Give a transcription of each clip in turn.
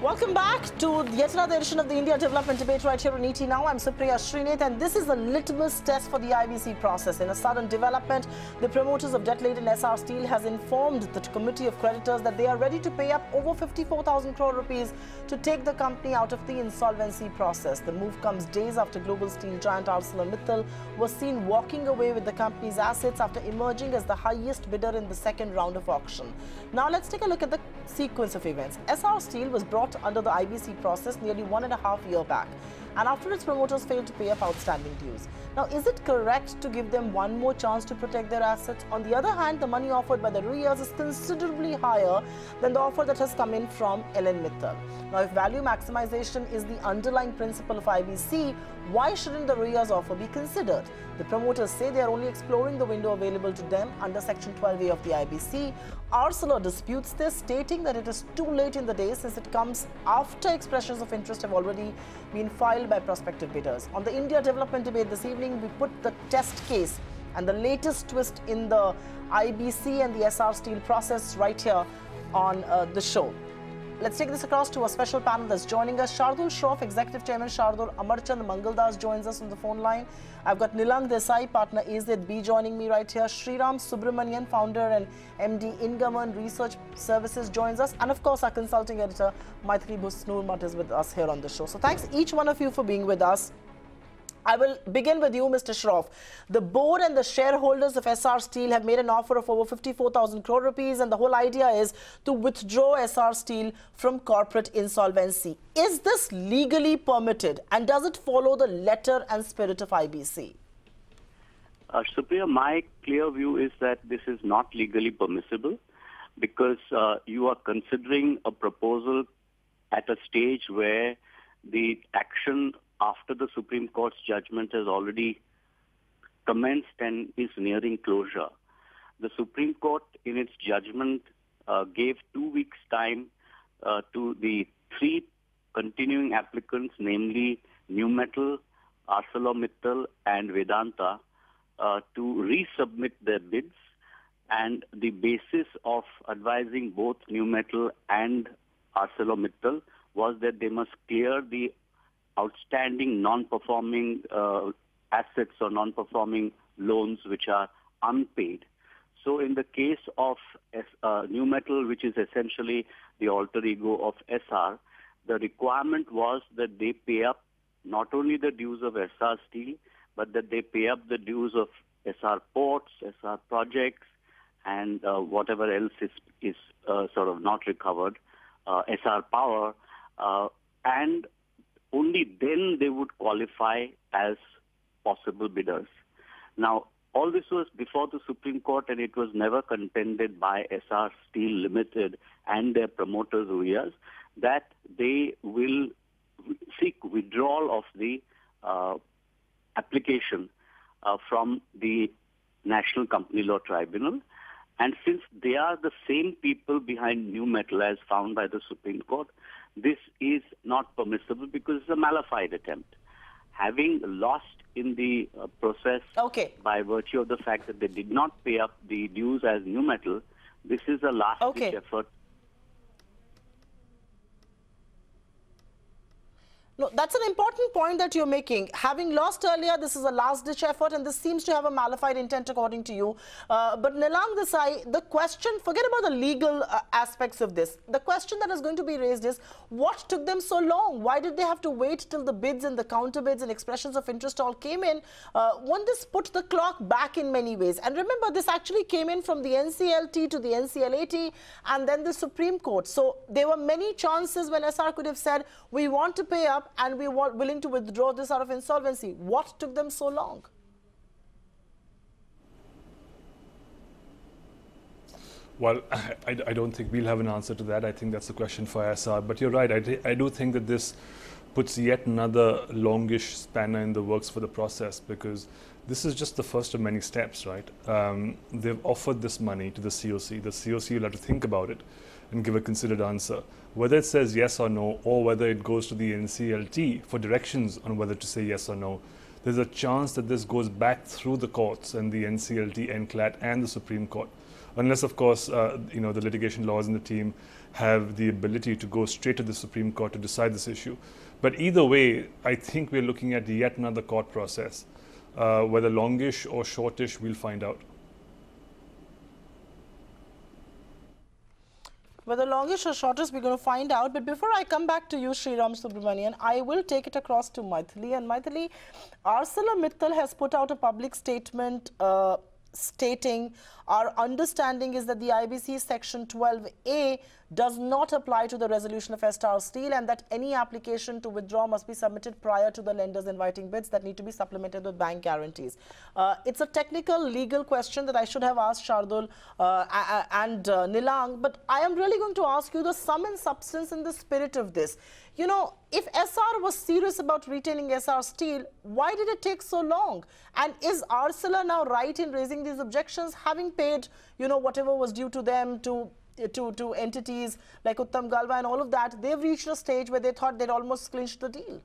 Welcome back to yet another edition of the India Development Debate right here on ET Now. I'm Supriya Shrinate, and this is a litmus test for the IBC process. In a sudden development, the promoters of debt-laden Essar Steel has informed the committee of creditors that they are ready to pay up over 54,000 crore rupees to take the company out of the insolvency process. The move comes days after global steel giant ArcelorMittal was seen walking away with the company's assets after emerging as the highest bidder in the second round of auction. Now let's take a look at the sequence of events. Essar Steel was brought under the IBC process nearly 1.5 years back, and after its promoters failed to pay up outstanding dues. Now, is it correct to give them one more chance to protect their assets? On the other hand, the money offered by the Ruias is considerably higher than the offer that has come in from ArcelorMittal. Now, if value maximization is the underlying principle of IBC, why shouldn't the Ruias offer be considered? The promoters say they are only exploring the window available to them under Section 12A of the IBC. Arcelor disputes this, stating that it is too late in the day since it comes after expressions of interest have already been filed by prospective bidders. On the India Development Debate this evening, we put the test case and the latest twist in the IBC and the Essar Steel process right here on the show. Let's take this across to a special panel that's joining us. Shardul Shroff, Executive Chairman Shardul, Amarchand Mangaldas joins us on the phone line. I've got Nilang Desai, partner AZB, joining me right here. Sriram Subramanian, founder and MD In-Government Research Services, joins us. And of course, our consulting editor, Maithri Busnurmat, is with us here on the show. So thanks each one of you for being with us. I will begin with you, Mr. Shroff. The board and the shareholders of Essar Steel have made an offer of over 54,000 crore rupees, and the whole idea is to withdraw Essar Steel from corporate insolvency. Is this legally permitted, and does it follow the letter and spirit of IBC? Supriya, my clear view is that this is not legally permissible because you are considering a proposal at a stage where the action after the Supreme Court's judgment has already commenced and is nearing closure. The Supreme Court, in its judgment, gave 2 weeks' time to the three continuing applicants, namely New Metal, ArcelorMittal, and Vedanta, to resubmit their bids. And the basis of advising both New Metal and ArcelorMittal was that they must clear the outstanding non-performing assets or non-performing loans which are unpaid. So in the case of New Metal, which is essentially the alter ego of Essar, the requirement was that they pay up not only the dues of Essar Steel, but that they pay up the dues of Essar Ports, Essar Projects, and whatever else is sort of not recovered, Essar Power, and only then they would qualify as possible bidders. Now, all this was before the Supreme Court, and it was never contended by Essar Steel Limited and their promoters, Ruias, that they will seek withdrawal of the application from the National Company Law Tribunal. And since they are the same people behind New Metal as found by the Supreme Court, this is not permissible because it's a malified attempt. Having lost in the process by virtue of the fact that they did not pay up the dues as New Metal, this is a last-ditch effort. No, that's an important point that you're making. Having lost earlier, this is a last-ditch effort, and this seems to have a malified intent according to you. But Nilang Desai, the question, forget about the legal aspects of this. The question that is going to be raised is, what took them so long? Why did they have to wait till the bids and the counter bids and expressions of interest all came in? Won't this put the clock back in many ways? And remember, this actually came in from the NCLT to the NCLAT and then the Supreme Court. So there were many chances when Essar could have said, we want to pay up, and we were willing to withdraw this out of insolvency. What took them so long? Well, I don't think we'll have an answer to that. I think that's a question for Essar. But you're right. I do think that this puts yet another longish spanner in the works for the process, because this is just the first of many steps, right? They've offered this money to the COC. The COC will have to think about it and give a considered answer. Whether it says yes or no, or whether it goes to the NCLT for directions on whether to say yes or no, there's a chance that this goes back through the courts and the NCLT, NCLAT, and the Supreme Court unless, of course, you know, the litigation lawyers in the team have the ability to go straight to the Supreme Court to decide this issue. But either way, I think we're looking at yet another court process. Whether longish or shortish, we'll find out. Whether longish or shortish, we're going to find out. But before I come back to you, Sriram Subramanian, I will take it across to Maithili. And Maithili, ArcelorMittal has put out a public statement stating our understanding is that the IBC Section 12A does not apply to the resolution of Essar Steel, and that any application to withdraw must be submitted prior to the lenders inviting bids that need to be supplemented with bank guarantees. It's a technical legal question that I should have asked Shardul and Nilang, but I am really going to ask you the sum and substance and the spirit of this. You know, if Essar was serious about retaining Essar Steel, why did it take so long? And is Arcelor now right in raising these objections, having paid, you know, whatever was due to them to entities like Uttam Galva and all of that? They've reached a stage where they thought they'd almost clinched the deal.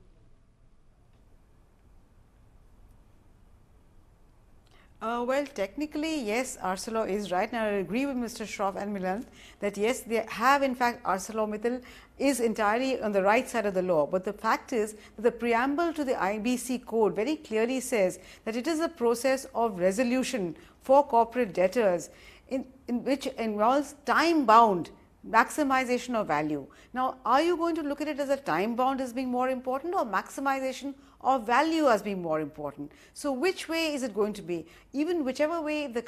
Well, technically, yes, Arcelor is right. And I agree with Mr. Shroff and Milan that yes, they have, in fact, ArcelorMittal is entirely on the right side of the law. But the fact is that the preamble to the IBC code very clearly says that it is a process of resolution for corporate debtors in which involves time-bound maximization of value. Now, are you going to look at it as a time-bound as being more important or maximization of value as being more important? So, which way is it going to be? Even whichever way the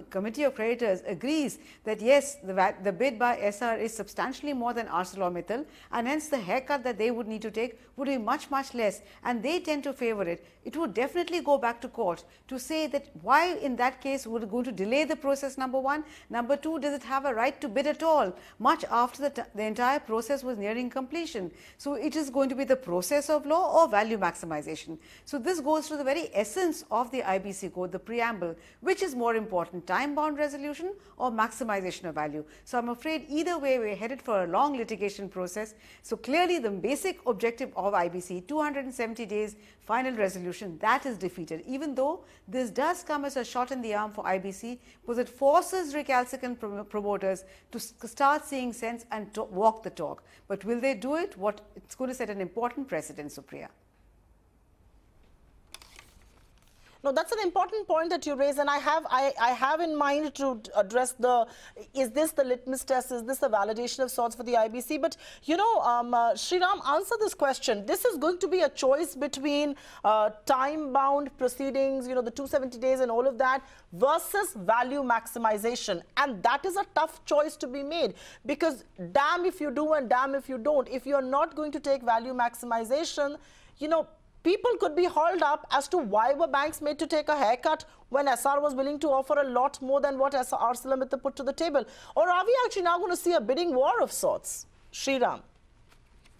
committee of creditors agrees that yes, the bid by Essar is substantially more than ArcelorMittal, and hence the haircut that they would need to take would be much, much less, and they tend to favor it. It would definitely go back to court to say that why in that case would it going to delay the process, number one. Number two, does it have a right to bid at all, much after the entire process was nearing completion? So, it is going to be the process of law or value maximization. So, this goes to the very essence of the IBC code, the preamble, which is more important, time-bound resolution or maximization of value. So, I am afraid either way we are headed for a long litigation process. So, clearly the basic objective of IBC, 270 days final resolution, that is defeated, even though this does come as a shot in the arm for IBC, because it forces recalcitrant promoters to start seeing sense and walk the talk. But will they do it? It's going to set an important precedent, Supriya. No, that's an important point that you raise, and I have in mind to address is this the litmus test, is this a validation of sorts for the IBC? But, you know, Sriram, answer this question. This is going to be a choice between time-bound proceedings, you know, the 270 days and all of that, versus value maximization. And that is a tough choice to be made, because damn if you do and damn if you don't. If you're not going to take value maximization, you know, people could be hauled up as to why were banks made to take a haircut when Essar was willing to offer a lot more than what ArcelorMittal put to the table. Or are we actually now going to see a bidding war of sorts? Sriram.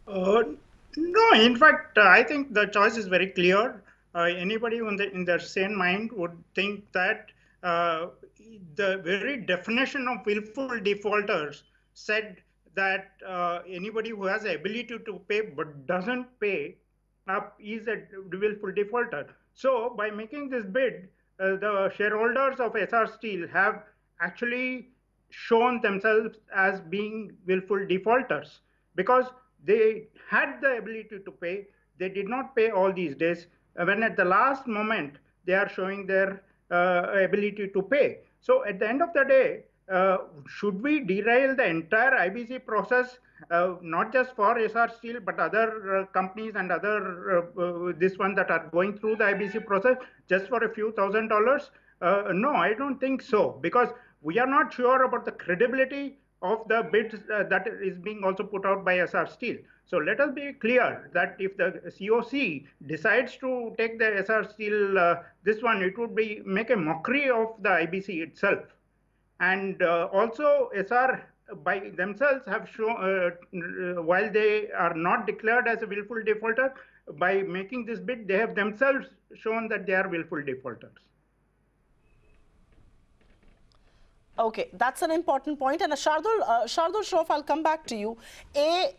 No, in fact, I think the choice is very clear. Anybody in their sane mind would think that the very definition of willful defaulters said that anybody who has the ability to pay but doesn't pay up is a willful defaulter. So, by making this bid, the shareholders of Essar Steel have actually shown themselves as being willful defaulters, because they had the ability to pay. They did not pay all these days. When at the last moment they are showing their ability to pay. So, at the end of the day, should we derail the entire IBC process, not just for Essar Steel, but other companies and other this one that are going through the IBC process just for a few $1,000s? No, I don't think so, because we are not sure about the credibility of the bids that is being also put out by Essar Steel. So let us be clear that if the COC decides to take the Essar Steel, this one, it would be make a mockery of the IBC itself. And also Essar by themselves have shown, while they are not declared as a willful defaulter, by making this bid, they have themselves shown that they are willful defaulters. Okay, that's an important point. And Shardul Shroff, I'll come back to you.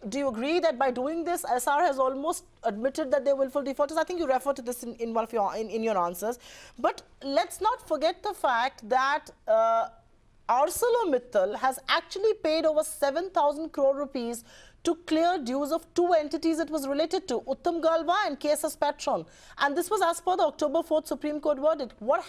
Do you agree that by doing this, Essar has almost admitted that they're willful defaulters? I think you referred to this in one of your answers. But let's not forget the fact that ArcelorMittal has actually paid over 7,000 crore rupees to clear dues of two entities it was related to, Uttam Galva and KSS Petron. And this was as per the October 4th Supreme Court verdict. What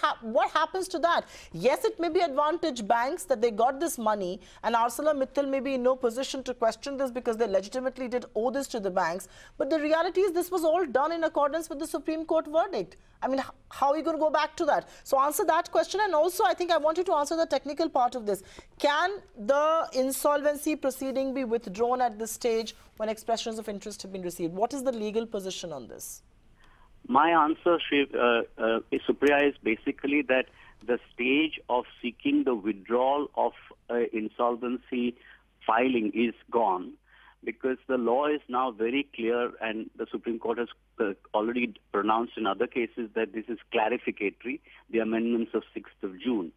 happens to that? Yes, it may be advantage banks that they got this money, and ArcelorMittal may be in no position to question this because they legitimately did owe this to the banks. But the reality is this was all done in accordance with the Supreme Court verdict. I mean, how are you going to go back to that? So answer that question. And also, I think I want you to answer the technical part of this. Can the insolvency proceeding be withdrawn at this stage when expressions of interest have been received? What is the legal position on this? My answer, Supriya, is basically that the stage of seeking the withdrawal of insolvency filing is gone, because the law is now very clear, and the Supreme Court has already pronounced in other cases that this is clarificatory, the amendments of 6th of June.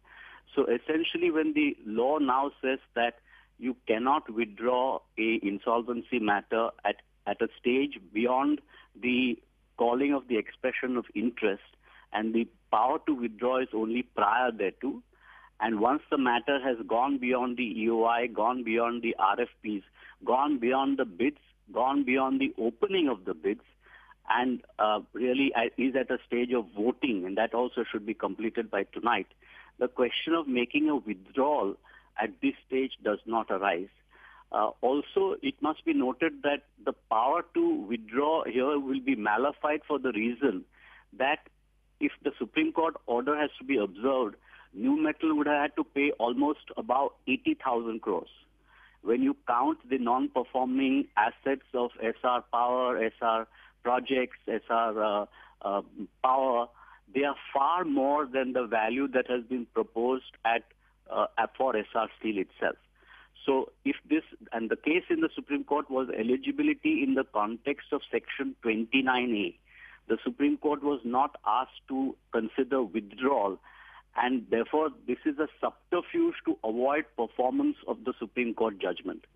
So essentially, when the law now says that you cannot withdraw a insolvency matter at a stage beyond the calling of the expression of interest, and the power to withdraw is only prior thereto, and once the matter has gone beyond the EOI, gone beyond the RFPs, gone beyond the bids, gone beyond the opening of the bids, and really is at a stage of voting, and that also should be completed by tonight, the question of making a withdrawal at this stage does not arise. Also, it must be noted that the power to withdraw here will be nullified for the reason that if the Supreme Court order has to be observed, New Metal would have had to pay almost about 80,000 crores. When you count the non-performing assets of Essar Power, Essar Projects, Essar Power, they are far more than the value that has been proposed for Essar Steel itself. So if this, and the case in the Supreme Court was eligibility in the context of Section 29A, the Supreme Court was not asked to consider withdrawal, and therefore this is a subterfuge to avoid performance of the Supreme Court judgment.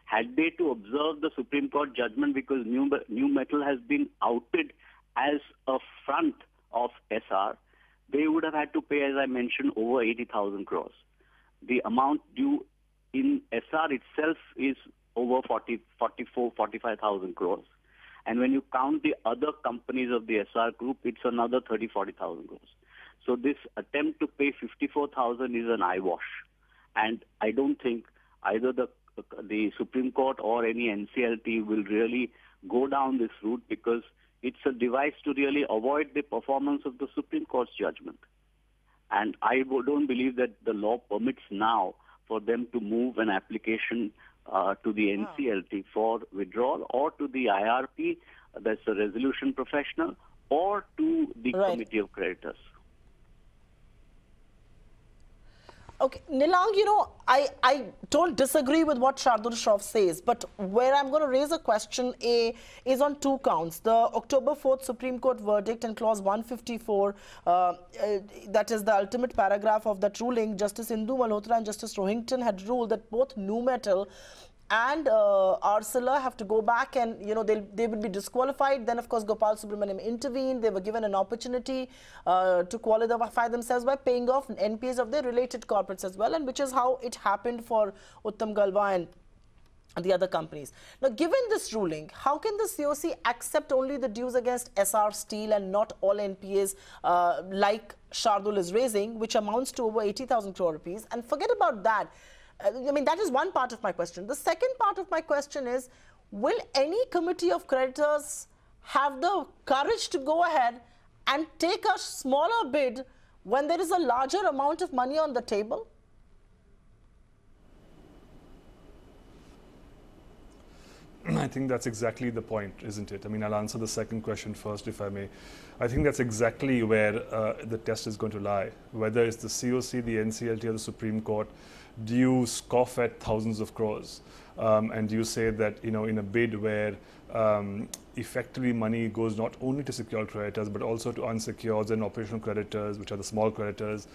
Had they to observe the Supreme Court judgment because New Metal has been outed as a front of Essar, they would have had to pay, as I mentioned, over 80,000 crores. The amount due in Essar itself is over 45,000 crores. And when you count the other companies of the Essar group, it's another 40,000 crores. So this attempt to pay 54,000 is an eyewash. And I don't think either the Supreme Court or any NCLT will really go down this route, because it's a device to really avoid the performance of the Supreme Court's judgment. And I don't believe that the law permits now for them to move an application to the NCLT for withdrawal, or to the IRP, that's the resolution professional, or to the Committee of Creditors. Okay, Nilang, you know, I don't disagree with what Shardul Shroff says, but where I'm going to raise a question is on two counts. The October 4th Supreme Court verdict and clause 154, that is the ultimate paragraph of that ruling, Justice Indu Malhotra and Justice Rohington had ruled that both New Metal and Arcelor have to go back, and you know they will be disqualified. Then of course Gopal Subramaniam intervened. They were given an opportunity to qualify themselves by paying off NPAs of their related corporates as well, and which is how it happened for Uttam Galva and the other companies. Now, given this ruling, how can the COC accept only the dues against Essar Steel and not all NPAs like Shardul is raising, which amounts to over 80,000 crore rupees? And forget about that. I mean, that is one part of my question. The second part of my question is, will any committee of creditors have the courage to go ahead and take a smaller bid when there is a larger amount of money on the table? I think that's exactly the point, isn't it? I mean, I'll answer the second question first, if I may. I think that's exactly where the test is going to lie. Whether it's the COC, the NCLT, or the Supreme Court, do you scoff at thousands of crores? And do you say that, you know, in a bid where effectively money goes not only to secured creditors, but also to unsecured and operational creditors, which are the small creditors,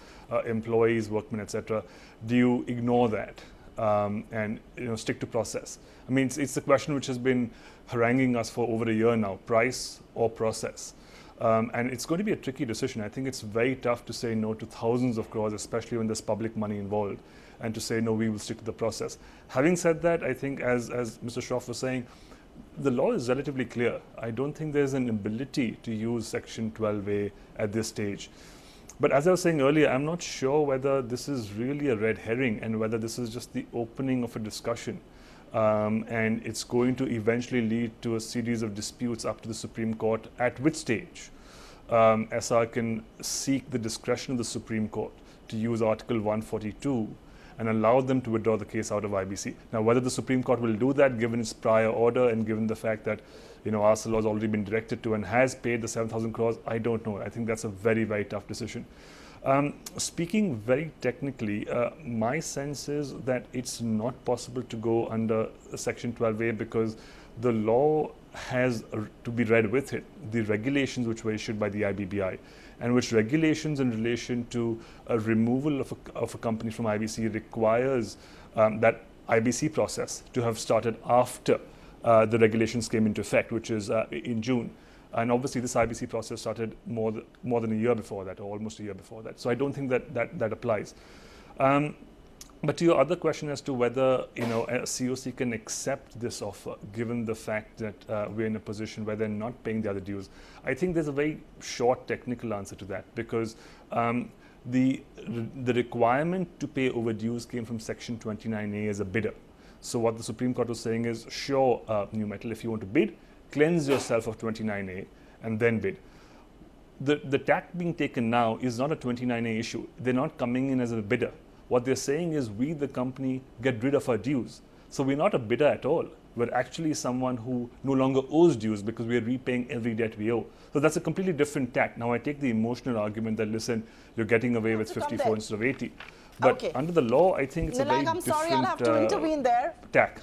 employees, workmen, etc., do you ignore that? And stick to process? I mean, it's a question which has been haranguing us for over a year now: price or process. And it's going to be a tricky decision. I think it's very tough to say no to thousands of crores, especially when there's public money involved, and to say, no, we will stick to the process. Having said that, I think as Mr. Shroff was saying, the law is relatively clear. I don't think there's an ability to use Section 12A at this stage. But as I was saying earlier, I'm not sure whether this is really a red herring and whether this is just the opening of a discussion. And it's going to eventually lead to a series of disputes up to the Supreme Court, at which stage Essar can seek the discretion of the Supreme Court to use Article 142 and allow them to withdraw the case out of IBC. Now, whether the Supreme Court will do that, given its prior order and given the fact that, you know, Arcelor has already been directed to and has paid the 7,000 crores, I don't know. I think that's a very, very tough decision. Speaking very technically, my sense is that it's not possible to go under Section 12A because the law has to be read with it, the regulations which were issued by the IBBI, and which regulations in relation to a removal of a company from IBC requires that IBC process to have started after the regulations came into effect, which is in June. And obviously this IBC process started more than a year before that, or almost a year before that. So I don't think that applies. But to your other question as to whether, you know, a COC can accept this offer, given the fact that we're in a position where they're not paying the other dues, I think there's a very short technical answer to that, because the requirement to pay overdues came from Section 29A as a bidder. So what the Supreme Court was saying is, sure, New Metal, if you want to bid, cleanse yourself of 29A and then bid. The tack being taken now is not a 29A issue. They're not coming in as a bidder. What they're saying is, we, the company, get rid of our dues. So we're not a bidder at all. We're actually someone who no longer owes dues because we're repaying every debt we owe. So that's a completely different tack. Now I take the emotional argument that, listen, you're getting away with 54 instead of 80. But okay, under the law, I think it's a very different I'll have to intervene there. Tack.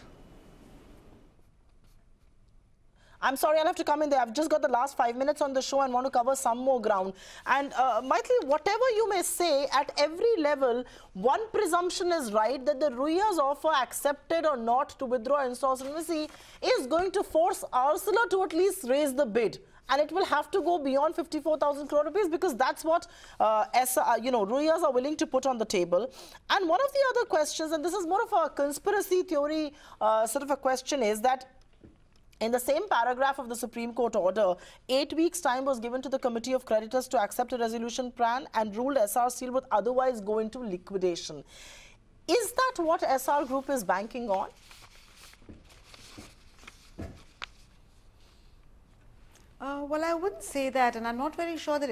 I'm sorry, I'll have to come in there. I've just got the last 5 minutes on the show and want to cover some more ground. And Maithili, whatever you may say, at every level, one presumption is right, that the Ruias offer, accepted or not, to withdraw insolvency is going to force Arcelor to at least raise the bid. And it will have to go beyond 54,000 crore rupees, because that's what Ruias are willing to put on the table. And one of the other questions, and this is more of a conspiracy theory sort of a question, is that in the same paragraph of the Supreme Court order, 8 weeks' time was given to the Committee of Creditors to accept a resolution plan and ruled Essar Steel would otherwise go into liquidation. Is that what Essar Group is banking on? Well, I wouldn't say that, and I'm not very sure that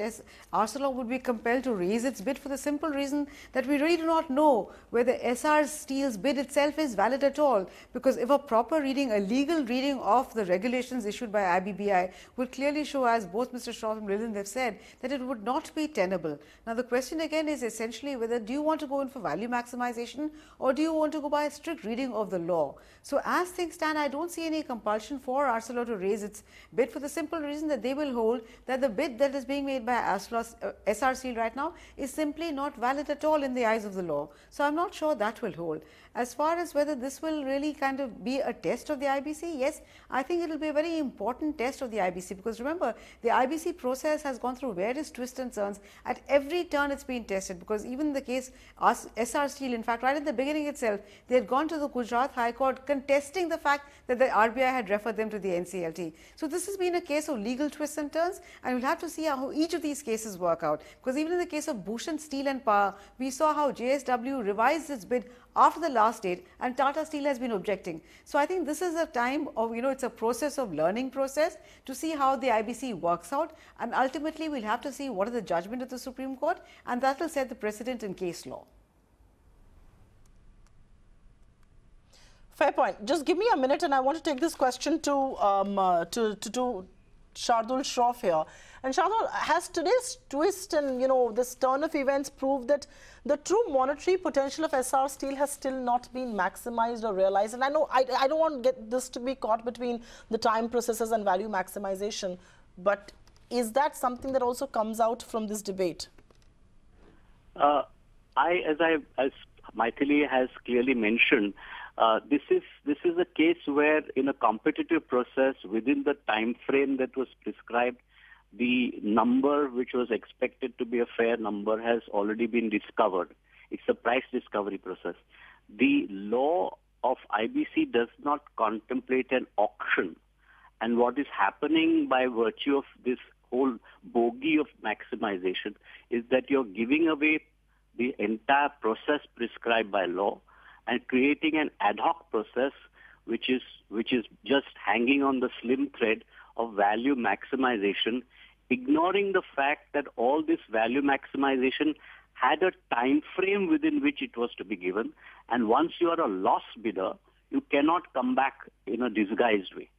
Arcelor would be compelled to raise its bid, for the simple reason that we really do not know whether Essar Steel's bid itself is valid at all, because if a proper reading, a legal reading of the regulations issued by IBBI would clearly show, as both Mr. Shroff and Milind have said, that it would not be tenable. Now, the question again is essentially whether do you want to go in for value maximization, or do you want to go by a strict reading of the law? So, as things stand, I don't see any compulsion for Arcelor to raise its bid, for the simple reason that they will hold that the bid that is being made by Essar Steel right now is simply not valid at all in the eyes of the law. So I'm not sure that will hold. As far as whether this will really kind of be a test of the IBC, yes, I think it will be a very important test of the IBC, because remember, the IBC process has gone through various twists and turns. At every turn it's been tested, because even in the case Essar Steel, in fact, right at the beginning itself, they had gone to the Gujarat High Court contesting the fact that the RBI had referred them to the NCLT. So this has been a case of legal twists and turns, and we'll have to see how each of these cases work out, because even in the case of Bhushan Steel and Power, we saw how JSW revised its bid after the last date, and Tata Steel has been objecting. So I think this is a time of, it's a process of learning process to see how the IBC works out, and ultimately we'll have to see what is the judgment of the Supreme Court, and that will set the precedent in case law. Fair point. Just give me a minute, and I want to take this question to Shardul Shroff here. And Shardul, has today's twist and this turn of events proved that the true monetary potential of Essar Steel has still not been maximized or realized? And I know I don't want to get this to be caught between the time processes and value maximization, but is that something that also comes out from this debate? As Maithili has clearly mentioned, this is a case where, in a competitive process within the time frame that was prescribed the number which was expected to be a fair number has already been discovered. It's a price discovery process. The law of IBC does not contemplate an auction. And what is happening by virtue of this whole bogey of maximization is that you're giving away the entire process prescribed by law and creating an ad hoc process which is just hanging on the slim thread of value maximization, ignoring the fact that all this value maximization had a time frame within which it was to be given, and once you are a loss bidder, you cannot come back in a disguised way.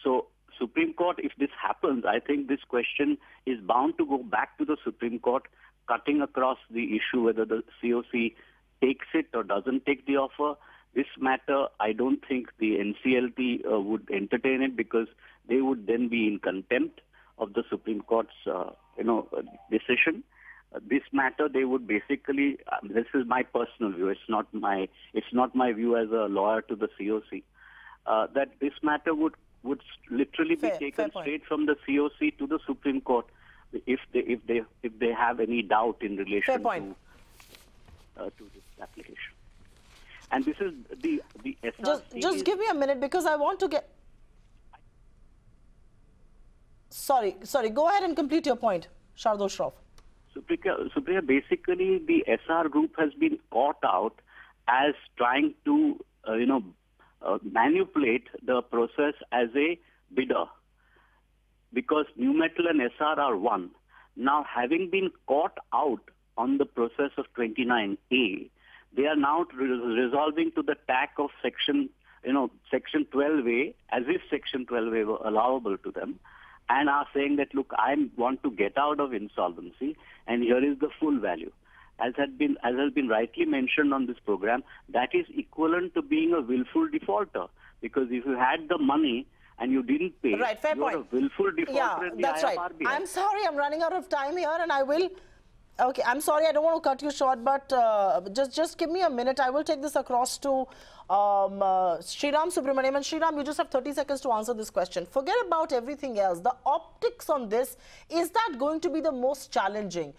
So Supreme Court, if this happens, I think this question is bound to go back to the Supreme Court, cutting across the issue whether the COC takes it or doesn't take the offer. This matter, I don't think the NCLT would entertain it, because they would then be in contempt of the Supreme Court's, decision. This matter, they would basically, this is my personal view, it's not my view as a lawyer to the COC, that this matter would literally be taken straight from the COC to the Supreme Court if they have any doubt in relation to this application. And this is the Essar Steel. Just give me a minute, because I want to get. Sorry. Go ahead and complete your point, Shardul Shroff. Supriya, basically the Essar group has been caught out as trying to, manipulate the process as a bidder, because New Metal and Essar are one. Now, having been caught out on the process of 29A, they are now resolving to the tack of Section 12A, as if Section 12A were allowable to them, and are saying that, look, I want to get out of insolvency, and here is the full value. As has been rightly mentioned on this program, that is equivalent to being a willful defaulter, because if you had the money and you didn't pay, right, fair you're point. a willful defaulter in the that's right. IFRBI. I'm sorry, I'm running out of time here, and I will. Okay, I'm sorry, I don't want to cut you short, but just give me a minute. I will take this across to Sriram Subramaniam. And Sriram, you just have 30 seconds to answer this question. Forget about everything else. The optics on this, is that going to be the most challenging?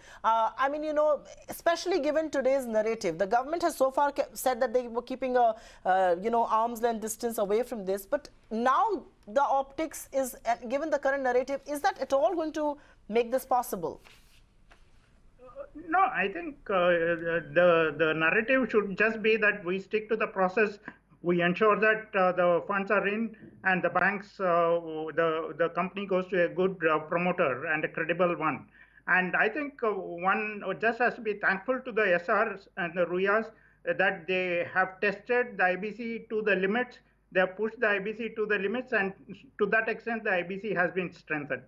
Especially given today's narrative. The government has so far said that they were keeping a, arm's length distance away from this. But now the optics is, given the current narrative, is that at all going to make this possible? No, I think the narrative should just be that we stick to the process. We ensure that the funds are in, and the banks, the company goes to a good promoter and a credible one. And I think one just has to be thankful to the Essars and the Ruias that they have tested the IBC to the limits. They have pushed the IBC to the limits, and to that extent, the IBC has been strengthened.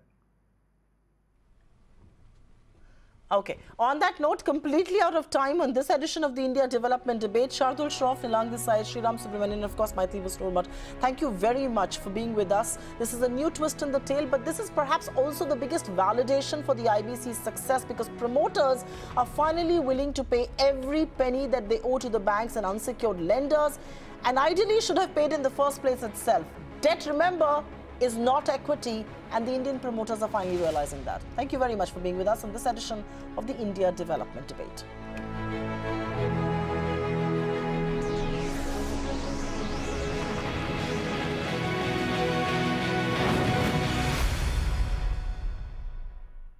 Okay. On that note, completely out of time on this edition of the India Development Debate. Shardul Shroff along this side, Sriram Subramanian, of course, Maithili Visnur. Thank you very much for being with us. This is a new twist in the tale, but this is perhaps also the biggest validation for the IBC's success, because promoters are finally willing to pay every penny that they owe to the banks and unsecured lenders, and ideally should have paid in the first place itself. Debt, remember, is not equity, and the Indian promoters are finally realizing that. Thank you very much for being with us on this edition of the India Development Debate.